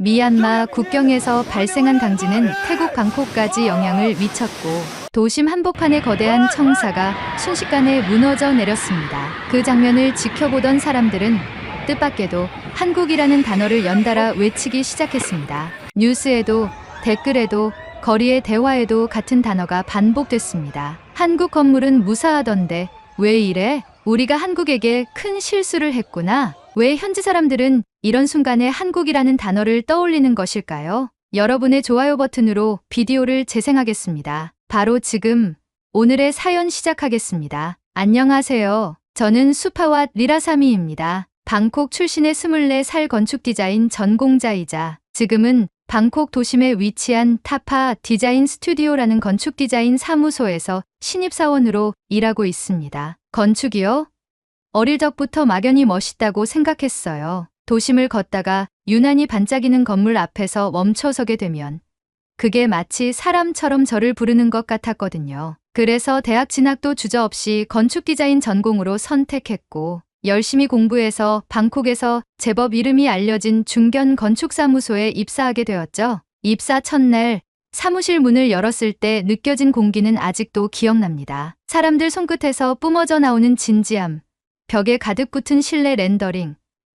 미얀마 국경에서 발생한 강진은 태국 방콕까지 영향을 미쳤고 도심 한복판의 거대한 청사가 순식간에 무너져 내렸습니다. 그 장면을 지켜보던 사람들은 뜻밖에도 한국이라는 단어를 연달아 외치기 시작했습니다. 뉴스에도 댓글에도 거리의 대화에도 같은 단어가 반복됐습니다. 한국 건물은 무사하던데 왜 이래? 우리가 한국에게 큰 실수를 했구나. 왜 현지 사람들은 이런 순간에 한국이라는 단어를 떠올리는 것일까요? 여러분의 좋아요 버튼으로 비디오를 재생하겠습니다. 바로 지금 오늘의 사연 시작하겠습니다. 안녕하세요. 저는 수파왓 리라사미입니다. 방콕 출신의 24살 건축 디자인 전공자이자 지금은 방콕 도심에 위치한 타파 디자인 스튜디오라는 건축 디자인 사무소에서 신입사원으로 일하고 있습니다. 건축이요? 어릴 적부터 막연히 멋있다고 생각했어요. 도심을 걷다가 유난히 반짝이는 건물 앞에서 멈춰서게 되면 그게 마치 사람처럼 저를 부르는 것 같았거든요. 그래서 대학 진학도 주저없이 건축 디자인 전공으로 선택했고 열심히 공부해서 방콕에서 제법 이름이 알려진 중견 건축사무소에 입사하게 되었죠. 입사 첫날 사무실 문을 열었을 때 느껴진 공기는 아직도 기억납니다. 사람들 손끝에서 뿜어져 나오는 진지함, 벽에 가득 붙은 실내 렌더링,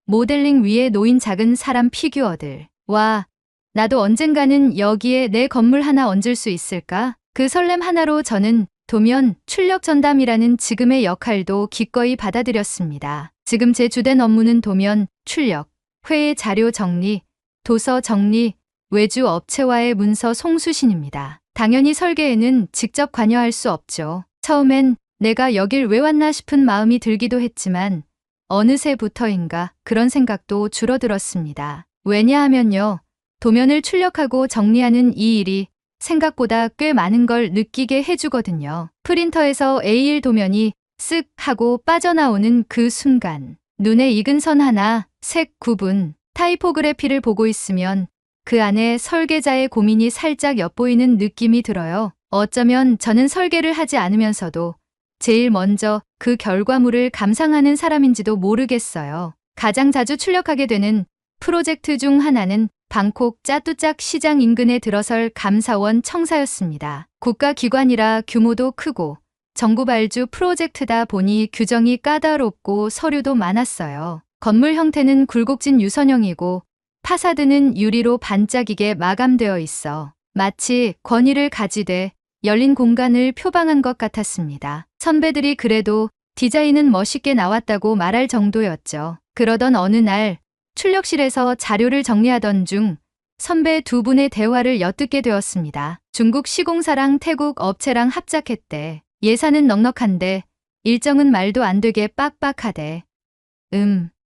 모델링 위에 놓인 작은 사람 피규어들. 와, 나도 언젠가는 여기에 내 건물 하나 얹을 수 있을까? 그 설렘 하나로 저는 도면 출력 전담이라는 지금의 역할도 기꺼이 받아들였습니다. 지금 제 주된 업무는 도면 출력, 회의 자료 정리, 도서 정리, 외주 업체와의 문서 송수신입니다. 당연히 설계에는 직접 관여할 수 없죠. 처음엔 내가 여길 왜 왔나 싶은 마음이 들기도 했지만 어느새부터인가 그런 생각도 줄어들었습니다. 왜냐하면요, 도면을 출력하고 정리하는 이 일이 생각보다 꽤 많은 걸 느끼게 해주거든요. 프린터에서 A1 도면이 쓱 하고 빠져나오는 그 순간, 눈에 익은 선 하나, 색 구분, 타이포그래피를 보고 있으면 그 안에 설계자의 고민이 살짝 엿보이는 느낌이 들어요. 어쩌면 저는 설계를 하지 않으면서도 제일 먼저 그 결과물을 감상하는 사람인지도 모르겠어요. 가장 자주 출력하게 되는 프로젝트 중 하나는 방콕 짜뚜짝 시장 인근에 들어설 감사원 청사였습니다. 국가기관이라 규모도 크고 정부 발주 프로젝트다 보니 규정이 까다롭고 서류도 많았어요. 건물 형태는 굴곡진 유선형이고 파사드는 유리로 반짝이게 마감되어 있어 마치 권위를 가지되 열린 공간을 표방한 것 같았습니다. 선배들이 그래도 디자인은 멋있게 나왔다고 말할 정도였죠. 그러던 어느 날 출력실에서 자료를 정리하던 중 선배 두 분의 대화를 엿듣게 되었습니다. 중국 시공사랑 태국 업체랑 합작했대. 예산은 넉넉한데 일정은 말도 안 되게 빡빡하대.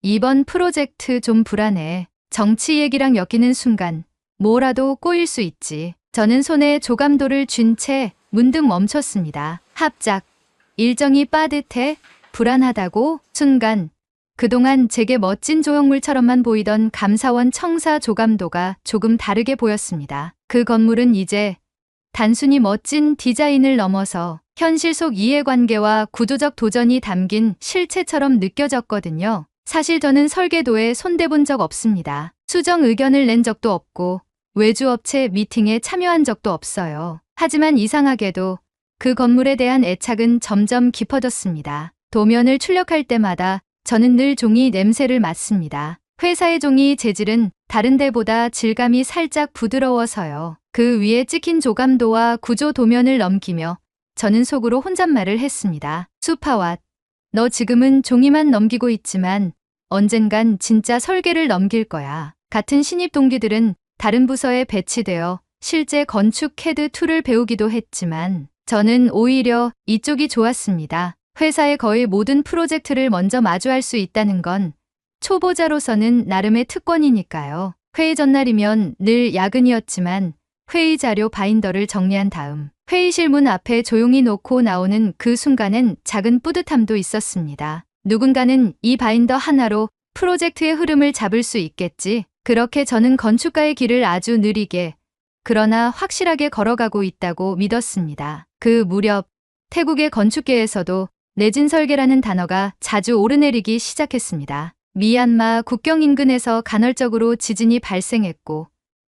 이번 프로젝트 좀 불안해. 정치 얘기랑 엮이는 순간 뭐라도 꼬일 수 있지. 저는 손에 조감도를 쥔 채 문득 멈췄습니다. 합작. 일정이 빠듯해? 불안하다고? 순간 그동안 제게 멋진 조형물처럼만 보이던 감사원 청사 조감도가 조금 다르게 보였습니다. 그 건물은 이제 단순히 멋진 디자인을 넘어서 현실 속 이해관계와 구조적 도전이 담긴 실체처럼 느껴졌거든요. 사실 저는 설계도에 손대본 적 없습니다. 수정 의견을 낸 적도 없고 외주업체 미팅에 참여한 적도 없어요. 하지만 이상하게도 그 건물에 대한 애착은 점점 깊어졌습니다. 도면을 출력할 때마다 저는 늘 종이 냄새를 맡습니다. 회사의 종이 재질은 다른 데보다 질감이 살짝 부드러워서요. 그 위에 찍힌 조감도와 구조 도면을 넘기며 저는 속으로 혼잣말을 했습니다. 수파왓, 너 지금은 종이만 넘기고 있지만 언젠간 진짜 설계를 넘길 거야. 같은 신입 동기들은 다른 부서에 배치되어 실제 건축 CAD 툴을 배우기도 했지만 저는 오히려 이쪽이 좋았습니다. 회사의 거의 모든 프로젝트를 먼저 마주할 수 있다는 건 초보자로서는 나름의 특권이니까요. 회의 전날이면 늘 야근이었지만 회의 자료 바인더를 정리한 다음 회의실 문 앞에 조용히 놓고 나오는 그 순간엔 작은 뿌듯함도 있었습니다. 누군가는 이 바인더 하나로 프로젝트의 흐름을 잡을 수 있겠지. 그렇게 저는 건축가의 길을 아주 느리게 그러나 확실하게 걸어가고 있다고 믿었습니다. 그 무렵 태국의 건축계에서도 내진 설계라는 단어가 자주 오르내리기 시작했습니다. 미얀마 국경 인근에서 간헐적으로 지진이 발생했고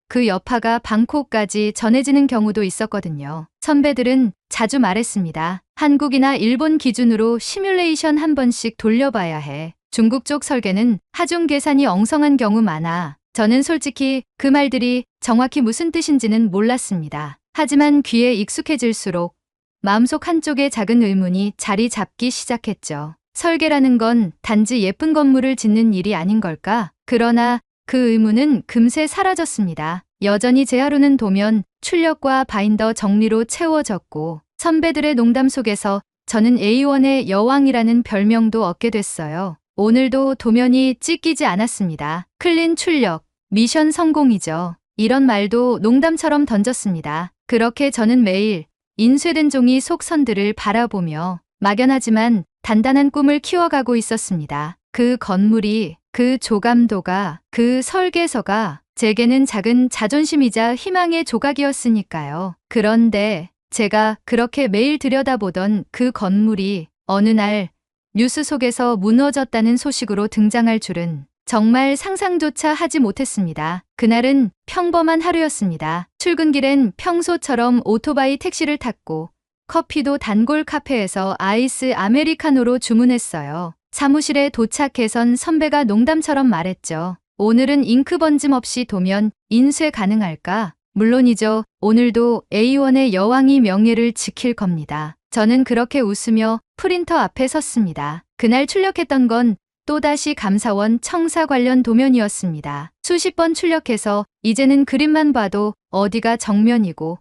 그 여파가 방콕까지 전해지는 경우도 있었거든요. 선배들은 자주 말했습니다. 한국이나 일본 기준으로 시뮬레이션 한 번씩 돌려봐야 해. 중국 쪽 설계는 하중 계산이 엉성한 경우 많아. 저는 솔직히 그 말들이 정확히 무슨 뜻인지는 몰랐습니다. 하지만 귀에 익숙해질수록 마음속 한쪽에 작은 의문이 자리 잡기 시작했죠. 설계라는 건 단지 예쁜 건물을 짓는 일이 아닌 걸까? 그러나 그 의문은 금세 사라졌습니다. 여전히 제 하루는 도면, 출력과 바인더 정리로 채워졌고 선배들의 농담 속에서 저는 A1의 여왕이라는 별명도 얻게 됐어요. 오늘도 도면이 찢기지 않았습니다. 클린 출력, 미션 성공이죠. 이런 말도 농담처럼 던졌습니다. 그렇게 저는 매일 인쇄된 종이 속 선들을 바라보며 막연하지만 단단한 꿈을 키워가고 있었습니다. 그 건물이, 그 조감도가, 그 설계서가 제게는 작은 자존심이자 희망의 조각이었으니까요. 그런데 제가 그렇게 매일 들여다보던 그 건물이 어느 날 뉴스 속에서 무너졌다는 소식으로 등장할 줄은 정말 상상조차 하지 못했습니다. 그날은 평범한 하루였습니다. 출근길엔 평소처럼 오토바이 택시를 탔고 커피도 단골 카페에서 아이스 아메리카노로 주문했어요. 사무실에 도착해선 선배가 농담처럼 말했죠. 오늘은 잉크 번짐 없이 도면 인쇄 가능할까? 물론이죠. 오늘도 A1의 여왕이 명예를 지킬 겁니다. 저는 그렇게 웃으며 프린터 앞에 섰습니다. 그날 출력했던 건 또다시 감사원 청사 관련 도면이었습니다. 수십 번 출력해서 이제는 그림만 봐도 어디가 정면이고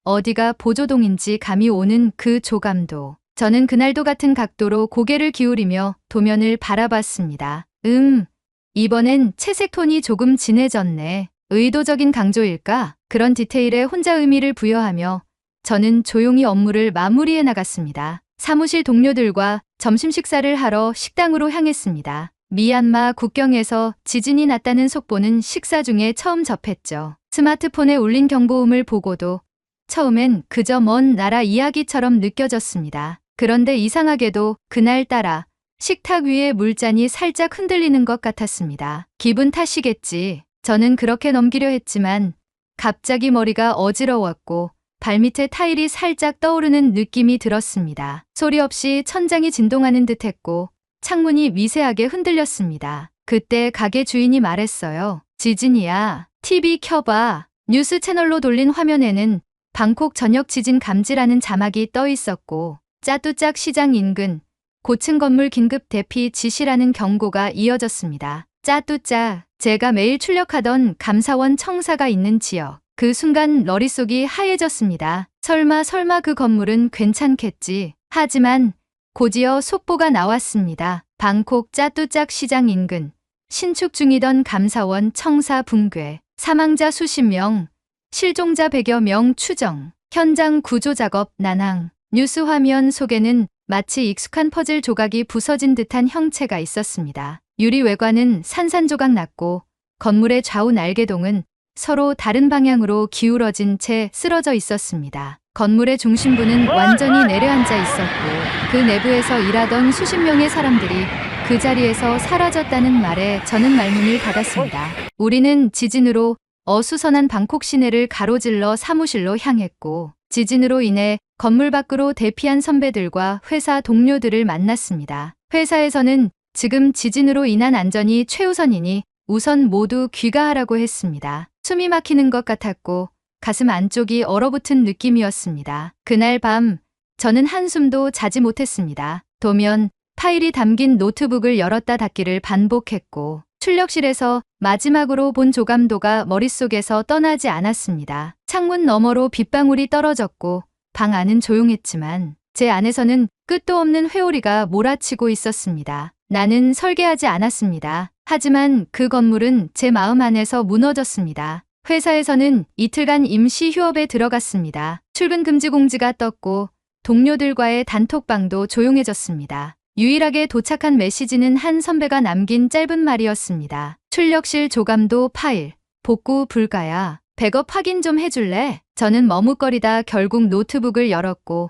어디가 보조동인지 감이 오는 그 조감도. 저는 그날도 같은 각도로 고개를 기울이며 도면을 바라봤습니다. 이번엔 채색 톤이 조금 진해졌네. 의도적인 강조일까? 그런 디테일에 혼자 의미를 부여하며 저는 조용히 업무를 마무리해 나갔습니다. 사무실 동료들과 점심 식사를 하러 식당으로 향했습니다. 미얀마 국경에서 지진이 났다는 속보는 식사 중에 처음 접했죠. 스마트폰에 울린 경보음을 보고도 처음엔 그저 먼 나라 이야기처럼 느껴졌습니다. 그런데 이상하게도 그날따라 식탁 위에 물잔이 살짝 흔들리는 것 같았습니다. 기분 탓이겠지. 저는 그렇게 넘기려 했지만 갑자기 머리가 어지러웠고 발밑에 타일이 살짝 떠오르는 느낌이 들었습니다. 소리 없이 천장이 진동하는 듯했고 창문이 미세하게 흔들렸습니다. 그때 가게 주인이 말했어요. 지진이야. TV 켜봐. 뉴스 채널로 돌린 화면에는 방콕 전역 지진 감지라는 자막이 떠 있었고 짜뚜짝 시장 인근 고층 건물 긴급 대피 지시라는 경고가 이어졌습니다. 짜뚜짝, 제가 매일 출력하던 감사원 청사가 있는 지역. 그 순간 머릿속이 하얘졌습니다. 설마 그 건물은 괜찮겠지. 하지만 곧이어 속보가 나왔습니다. 방콕 짜뚜짝 시장 인근 신축 중이던 감사원 청사 붕괴. 사망자 수십 명, 실종자 100여 명 추정. 현장 구조 작업 난항. 뉴스 화면 속에는 마치 익숙한 퍼즐 조각이 부서진 듯한 형체가 있었습니다. 유리 외관은 산산조각 났고 건물의 좌우 날개동은 서로 다른 방향으로 기울어진 채 쓰러져 있었습니다. 건물의 중심부는 완전히 내려앉아 있었고 그 내부에서 일하던 수십 명의 사람들이 그 자리에서 사라졌다는 말에 저는 말문을 닫았습니다. 우리는 지진으로 어수선한 방콕 시내를 가로질러 사무실로 향했고 지진으로 인해 건물 밖으로 대피한 선배들과 회사 동료들을 만났습니다. 회사에서는 지금 지진으로 인한 안전이 최우선이니 우선 모두 귀가하라고 했습니다. 숨이 막히는 것 같았고 가슴 안쪽이 얼어붙은 느낌이었습니다. 그날 밤 저는 한숨도 자지 못했습니다. 도면, 파일이 담긴 노트북을 열었다 닫기를 반복했고 출력실에서 마지막으로 본 조감도가 머릿속에서 떠나지 않았습니다. 창문 너머로 빗방울이 떨어졌고 방 안은 조용했지만 제 안에서는 끝도 없는 회오리가 몰아치고 있었습니다. 나는 설계하지 않았습니다. 하지만 그 건물은 제 마음 안에서 무너졌습니다. 회사에서는 이틀간 임시 휴업에 들어갔습니다. 출근 금지 공지가 떴고 동료들과의 단톡방도 조용해졌습니다. 유일하게 도착한 메시지는 한 선배가 남긴 짧은 말이었습니다. 출력실 조감도 파일, 복구 불가야. 백업 확인 좀 해줄래? 저는 머뭇거리다 결국 노트북을 열었고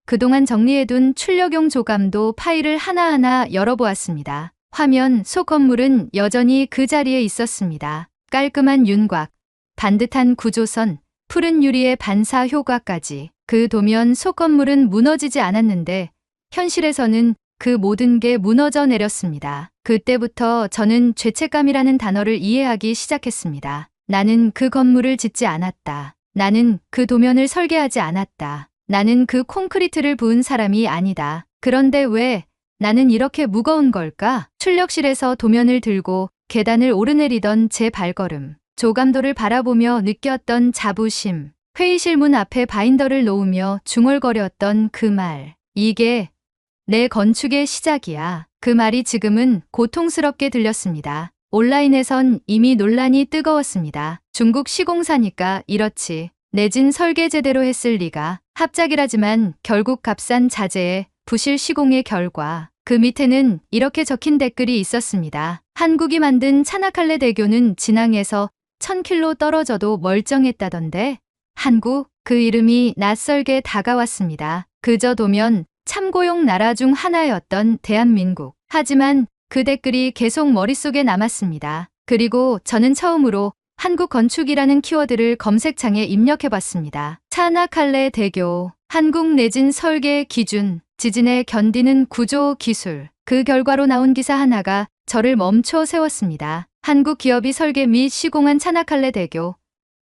그동안 정리해둔 출력용 조감도 파일을 하나하나 열어보았습니다. 화면 속 건물은 여전히 그 자리에 있었습니다. 깔끔한 윤곽, 반듯한 구조선, 푸른 유리의 반사 효과까지. 그 도면 속 건물은 무너지지 않았는데 현실에서는 그 모든 게 무너져 내렸습니다. 그때부터 저는 죄책감이라는 단어를 이해하기 시작했습니다. 나는 그 건물을 짓지 않았다. 나는 그 도면을 설계하지 않았다. 나는 그 콘크리트를 부은 사람이 아니다. 그런데 왜 나는 이렇게 무거운 걸까? 출력실에서 도면을 들고 계단을 오르내리던 제 발걸음, 조감도를 바라보며 느꼈던 자부심, 회의실 문 앞에 바인더를 놓으며 중얼거렸던 그 말. 이게 내 건축의 시작이야. 그 말이 지금은 고통스럽게 들렸습니다. 온라인에선 이미 논란이 뜨거웠습니다. 중국 시공사니까 이렇지. 내진 설계 제대로 했을 리가. 합작이라지만 결국 값싼 자재에 부실 시공의 결과. 그 밑에는 이렇게 적힌 댓글이 있었습니다. 한국이 만든 차나칼레 대교는 진앙에서 1000km 떨어져도 멀쩡했다던데. 한국, 그 이름이 낯설게 다가왔습니다. 그저 도면 참고용 나라 중 하나였던 대한민국. 하지만 그 댓글이 계속 머릿속에 남았습니다. 그리고 저는 처음으로 한국 건축이라는 키워드를 검색창에 입력해봤습니다. 차나칼레 대교, 한국 내진 설계 기준, 지진에 견디는 구조 기술. 그 결과로 나온 기사 하나가 저를 멈춰 세웠습니다. 한국 기업이 설계 및 시공한 차나칼레 대교.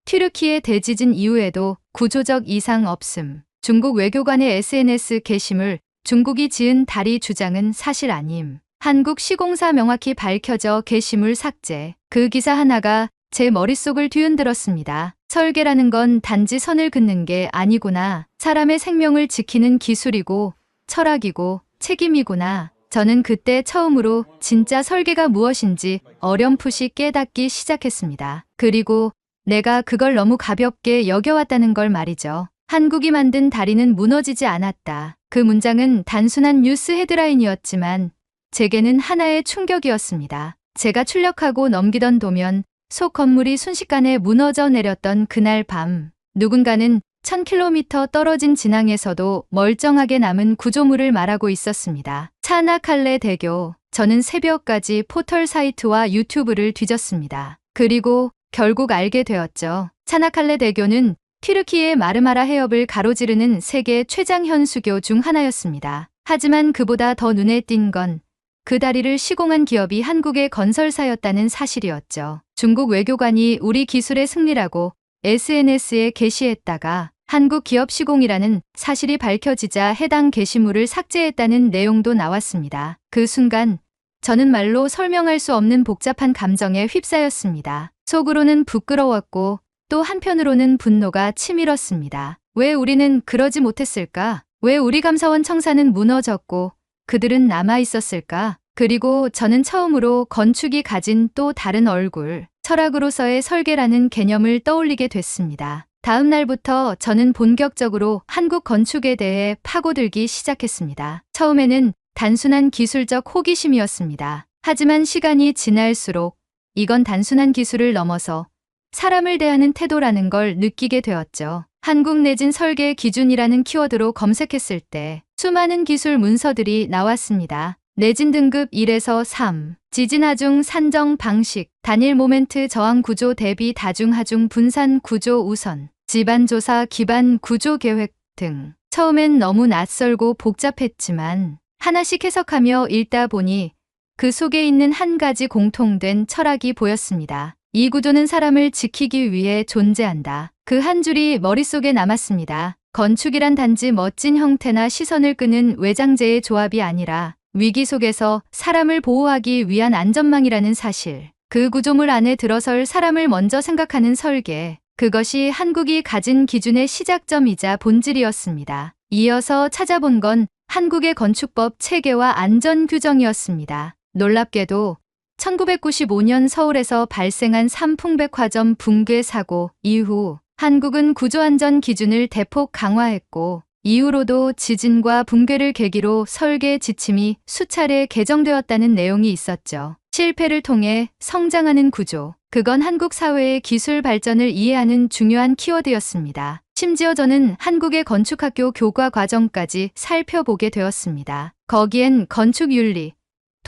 튀르키예 대지진 이후에도 구조적 이상 없음. 중국 외교관의 SNS 게시물, 중국이 지은 다리 주장은 사실 아님. 한국 시공사 명확히 밝혀져 게시물 삭제. 그 기사 하나가 제 머릿속을 뒤흔들었습니다. 설계라는 건 단지 선을 긋는 게 아니구나. 사람의 생명을 지키는 기술이고 철학이고 책임이구나. 저는 그때 처음으로 진짜 설계가 무엇인지 어렴풋이 깨닫기 시작했습니다. 그리고 내가 그걸 너무 가볍게 여겨왔다는 걸 말이죠. 한국이 만든 다리는 무너지지 않았다. 그 문장은 단순한 뉴스 헤드라인이었지만 제게는 하나의 충격이었습니다. 제가 출력하고 넘기던 도면, 속 건물이 순식간에 무너져 내렸던 그날 밤, 누군가는 1000km 떨어진 진앙에서도 멀쩡하게 남은 구조물을 말하고 있었습니다. 차나칼레 대교. 저는 새벽까지 포털 사이트와 유튜브를 뒤졌습니다. 그리고 결국 알게 되었죠. 차나칼레 대교는 튀르키예 마르마라 해협을 가로지르는 세계 최장 현수교 중 하나였습니다. 하지만 그보다 더 눈에 띈 건 그 다리를 시공한 기업이 한국의 건설사였다는 사실이었죠. 중국 외교관이 우리 기술의 승리라고 SNS에 게시했다가 한국 기업 시공이라는 사실이 밝혀지자 해당 게시물을 삭제했다는 내용도 나왔습니다. 그 순간 저는 말로 설명할 수 없는 복잡한 감정에 휩싸였습니다. 속으로는 부끄러웠고 또 한편으로는 분노가 치밀었습니다. 왜 우리는 그러지 못했을까? 왜 우리 감사원 청사는 무너졌고 그들은 남아있었을까? 그리고 저는 처음으로 건축이 가진 또 다른 얼굴, 철학으로서의 설계라는 개념을 떠올리게 됐습니다. 다음 날부터 저는 본격적으로 한국 건축에 대해 파고들기 시작했습니다. 처음에는 단순한 기술적 호기심이었습니다. 하지만 시간이 지날수록 이건 단순한 기술을 넘어서 사람을 대하는 태도라는 걸 느끼게 되었죠. 한국 내진 설계 기준이라는 키워드로 검색했을 때 수많은 기술 문서들이 나왔습니다. 내진 등급 1에서 3, 지진 하중 산정 방식, 단일 모멘트 저항 구조 대비 다중 하중 분산 구조 우선, 지반 조사 기반 구조 계획 등. 처음엔 너무 낯설고 복잡했지만 하나씩 해석하며 읽다 보니 그 속에 있는 한 가지 공통된 철학이 보였습니다. 이 구조는 사람을 지키기 위해 존재한다. 그 한 줄이 머릿속에 남았습니다. 건축이란 단지 멋진 형태나 시선을 끄는 외장재의 조합이 아니라 위기 속에서 사람을 보호하기 위한 안전망이라는 사실. 그 구조물 안에 들어설 사람을 먼저 생각하는 설계. 그것이 한국이 가진 기준의 시작점이자 본질이었습니다. 이어서 찾아본 건 한국의 건축법 체계와 안전 규정이었습니다. 놀랍게도 1995년 서울에서 발생한 삼풍백화점 붕괴 사고 이후 한국은 구조안전 기준을 대폭 강화했고 이후로도 지진과 붕괴를 계기로 설계 지침이 수차례 개정되었다는 내용이 있었죠. 실패를 통해 성장하는 구조. 그건 한국 사회의 기술 발전을 이해하는 중요한 키워드였습니다. 심지어 저는 한국의 건축학교 교과 과정까지 살펴보게 되었습니다. 거기엔 건축윤리,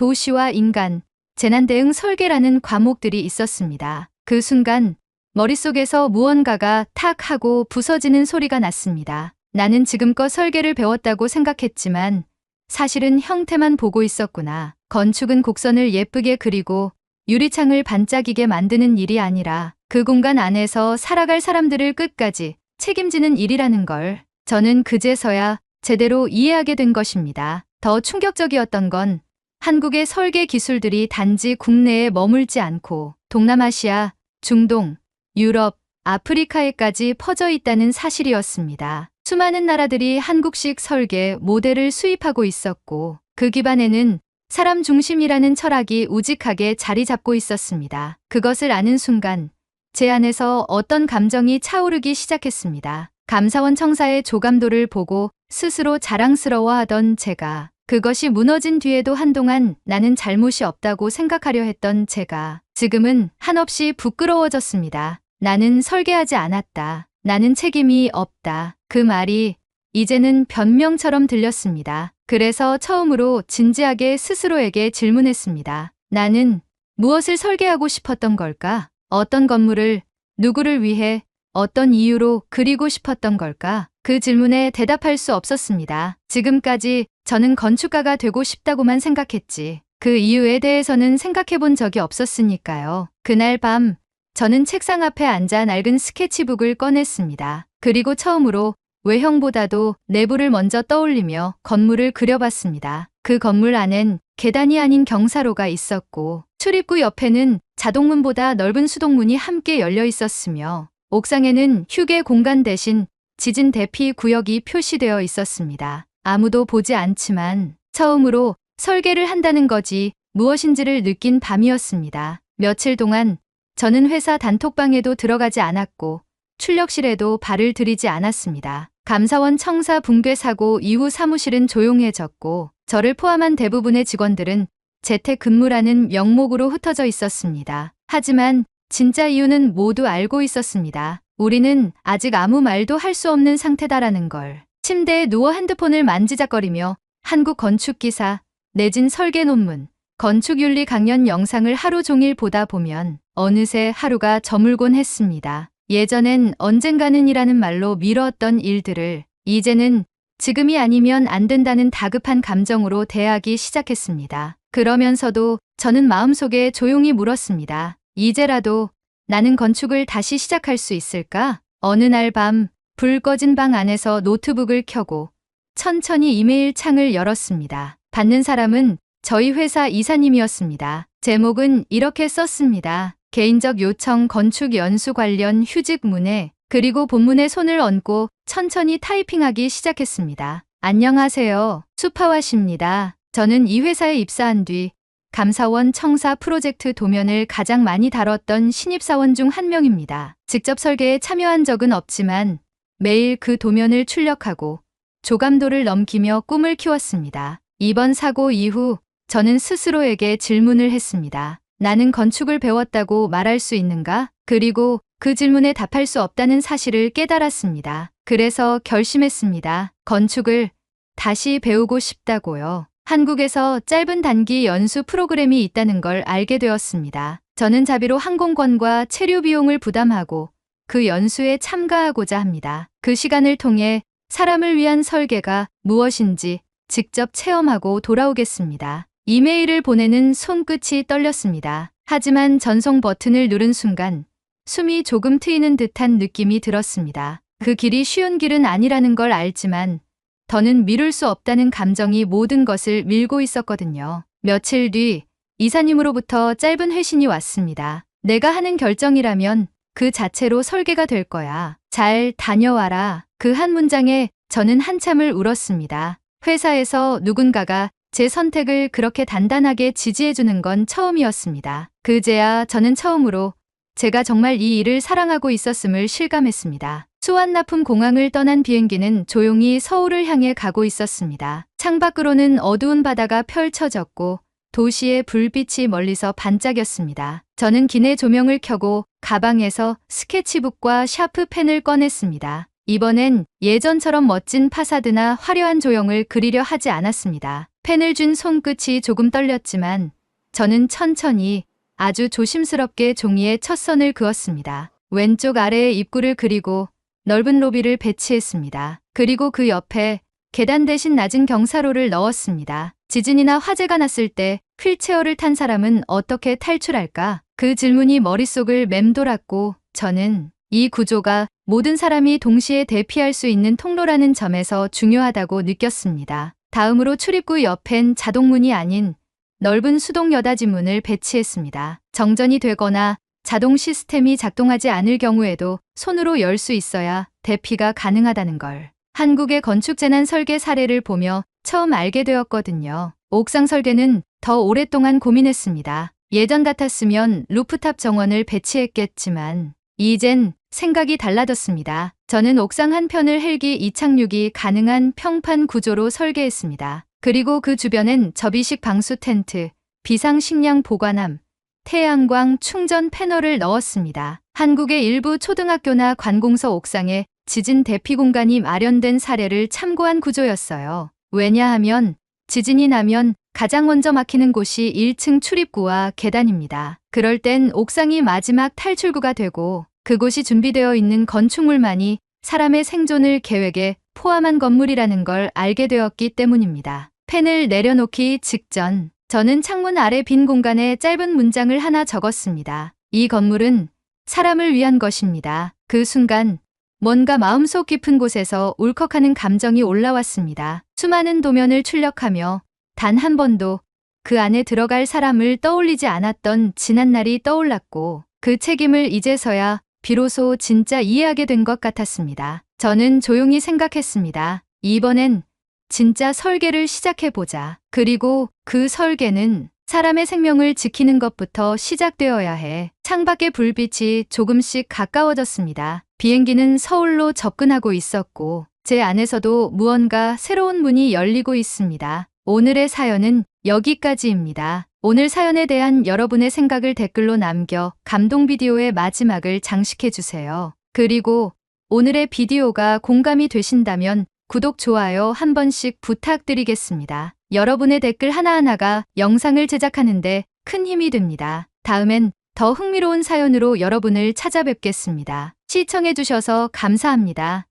도시와 인간, 재난 대응 설계라는 과목들이 있었습니다. 그 순간 머릿속에서 무언가가 탁 하고 부서지는 소리가 났습니다. 나는 지금껏 설계를 배웠다고 생각했지만 사실은 형태만 보고 있었구나. 건축은 곡선을 예쁘게 그리고 유리창을 반짝이게 만드는 일이 아니라 그 공간 안에서 살아갈 사람들을 끝까지 책임지는 일이라는 걸 저는 그제서야 제대로 이해하게 된 것입니다. 더 충격적이었던 건 한국의 설계 기술들이 단지 국내에 머물지 않고 동남아시아, 중동, 유럽, 아프리카에까지 퍼져 있다는 사실이었습니다. 수많은 나라들이 한국식 설계 모델을 수입하고 있었고 그 기반에는 사람 중심이라는 철학이 우직하게 자리 잡고 있었습니다. 그것을 아는 순간 제 안에서 어떤 감정이 차오르기 시작했습니다. 감사원 청사의 조감도를 보고 스스로 자랑스러워하던 제가, 그것이 무너진 뒤에도 한동안 나는 잘못이 없다고 생각하려 했던 제가 지금은 한없이 부끄러워졌습니다. 나는 설계하지 않았다. 나는 책임이 없다. 그 말이 이제는 변명처럼 들렸습니다. 그래서 처음으로 진지하게 스스로에게 질문했습니다. 나는 무엇을 설계하고 싶었던 걸까? 어떤 건물을, 누구를 위해, 어떤 이유로 그리고 싶었던 걸까? 그 질문에 대답할 수 없었습니다. 지금까지 저는 건축가가 되고 싶다고만 생각했지. 그 이유에 대해서는 생각해 본 적이 없었으니까요. 그날 밤 저는 책상 앞에 앉아 낡은 스케치북을 꺼냈습니다. 그리고 처음으로 외형보다도 내부를 먼저 떠올리며 건물을 그려봤습니다. 그 건물 안엔 계단이 아닌 경사로가 있었고 출입구 옆에는 자동문보다 넓은 수동문이 함께 열려 있었으며 옥상에는 휴게 공간 대신 지진 대피 구역이 표시되어 있었습니다. 아무도 보지 않지만 처음으로 설계를 한다는 것이 무엇인지를 느낀 밤이었습니다. 며칠 동안 저는 회사 단톡방에도 들어가지 않았고 출력실에도 발을 들이지 않았습니다. 감사원 청사 붕괴 사고 이후 사무실은 조용해졌고 저를 포함한 대부분의 직원들은 재택근무라는 명목으로 흩어져 있었습니다. 하지만 진짜 이유는 모두 알고 있었습니다. 우리는 아직 아무 말도 할 수 없는 상태다라는 걸. 침대에 누워 핸드폰을 만지작거리며 한국 건축 기사, 내진 설계 논문, 건축윤리 강연 영상을 하루 종일 보다 보면 어느새 하루가 저물곤 했습니다. 예전엔 언젠가는이라는 말로 미뤘던 일들을 이제는 지금이 아니면 안 된다는 다급한 감정으로 대하기 시작했습니다. 그러면서도 저는 마음속에 조용히 물었습니다. 이제라도 나는 건축을 다시 시작할 수 있을까? 어느 날 밤 불 꺼진 방 안에서 노트북을 켜고 천천히 이메일 창을 열었습니다. 받는 사람은 저희 회사 이사님이었습니다. 제목은 이렇게 썼습니다. 개인적 요청 건축 연수 관련 휴직 문의, 그리고 본문에 손을 얹고 천천히 타이핑하기 시작했습니다. 안녕하세요. 수파와십니다. 저는 이 회사에 입사한 뒤 감사원 청사 프로젝트 도면을 가장 많이 다뤘던 신입사원 중 한 명입니다. 직접 설계에 참여한 적은 없지만 매일 그 도면을 출력하고 조감도를 넘기며 꿈을 키웠습니다. 이번 사고 이후 저는 스스로에게 질문을 했습니다. 나는 건축을 배웠다고 말할 수 있는가? 그리고 그 질문에 답할 수 없다는 사실을 깨달았습니다. 그래서 결심했습니다. 건축을 다시 배우고 싶다고요. 한국에서 짧은 단기 연수 프로그램이 있다는 걸 알게 되었습니다. 저는 자비로 항공권과 체류 비용을 부담하고 그 연수에 참가하고자 합니다. 그 시간을 통해 사람을 위한 설계가 무엇인지 직접 체험하고 돌아오겠습니다. 이메일을 보내는 손끝이 떨렸습니다. 하지만 전송 버튼을 누른 순간 숨이 조금 트이는 듯한 느낌이 들었습니다. 그 길이 쉬운 길은 아니라는 걸 알지만 더는 미룰 수 없다는 감정이 모든 것을 밀고 있었거든요. 며칠 뒤 이사님으로부터 짧은 회신이 왔습니다. 내가 하는 결정이라면 그 자체로 설계가 될 거야. 잘 다녀와라. 그 한 문장에 저는 한참을 울었습니다. 회사에서 누군가가 제 선택을 그렇게 단단하게 지지해주는 건 처음이었습니다. 그제야 저는 처음으로 제가 정말 이 일을 사랑하고 있었음을 실감했습니다. 수완나품 공항을 떠난 비행기는 조용히 서울을 향해 가고 있었습니다. 창밖으로는 어두운 바다가 펼쳐졌고 도시의 불빛이 멀리서 반짝였습니다. 저는 기내 조명을 켜고 가방에서 스케치북과 샤프 펜을 꺼냈습니다. 이번엔 예전처럼 멋진 파사드나 화려한 조형을 그리려 하지 않았습니다. 펜을 쥔 손끝이 조금 떨렸지만 저는 천천히 아주 조심스럽게 종이에 첫 선을 그었습니다. 왼쪽 아래에 입구를 그리고 넓은 로비를 배치했습니다. 그리고 그 옆에 계단 대신 낮은 경사로를 넣었습니다. 지진이나 화재가 났을 때 휠체어를 탄 사람은 어떻게 탈출할까? 그 질문이 머릿속을 맴돌았고 저는 이 구조가 모든 사람이 동시에 대피할 수 있는 통로라는 점에서 중요하다고 느꼈습니다. 다음으로 출입구 옆엔 자동문이 아닌 넓은 수동 여닫이 문을 배치했습니다. 정전이 되거나 자동 시스템이 작동하지 않을 경우에도 손으로 열 수 있어야 대피가 가능하다는 걸 한국의 건축재난 설계 사례를 보며 처음 알게 되었거든요. 옥상 설계는 더 오랫동안 고민했습니다. 예전 같았으면 루프탑 정원을 배치했겠지만 이젠 생각이 달라졌습니다. 저는 옥상 한편을 헬기 이착륙이 가능한 평판 구조로 설계했습니다. 그리고 그 주변엔 접이식 방수 텐트, 비상식량 보관함, 태양광 충전 패널을 넣었습니다. 한국의 일부 초등학교나 관공서 옥상에 지진 대피 공간이 마련된 사례를 참고한 구조였어요. 왜냐하면 지진이 나면 가장 먼저 막히는 곳이 1층 출입구와 계단입니다. 그럴 땐 옥상이 마지막 탈출구가 되고 그곳이 준비되어 있는 건축물만이 사람의 생존을 계획에 포함한 건물이라는 걸 알게 되었기 때문입니다. 펜을 내려놓기 직전 저는 창문 아래 빈 공간에 짧은 문장을 하나 적었습니다. 이 건물은 사람을 위한 것입니다. 그 순간 뭔가 마음속 깊은 곳에서 울컥하는 감정이 올라왔습니다. 수많은 도면을 출력하며 단 한 번도 그 안에 들어갈 사람을 떠올리지 않았던 지난날이 떠올랐고 그 책임을 이제서야 비로소 진짜 이해하게 된 것 같았습니다. 저는 조용히 생각했습니다. 이번엔 진짜 설계를 시작해보자. 그리고 그 설계는 사람의 생명을 지키는 것부터 시작되어야 해. 창밖의 불빛이 조금씩 가까워졌습니다. 비행기는 서울로 접근하고 있었고 제 안에서도 무언가 새로운 문이 열리고 있습니다. 오늘의 사연은 여기까지입니다. 오늘 사연에 대한 여러분의 생각을 댓글로 남겨 감동 비디오의 마지막을 장식해주세요. 그리고 오늘의 비디오가 공감이 되신다면 구독, 좋아요 한 번씩 부탁드리겠습니다. 여러분의 댓글 하나하나가 영상을 제작하는데 큰 힘이 됩니다. 다음엔 더 흥미로운 사연으로 여러분을 찾아뵙겠습니다. 시청해주셔서 감사합니다.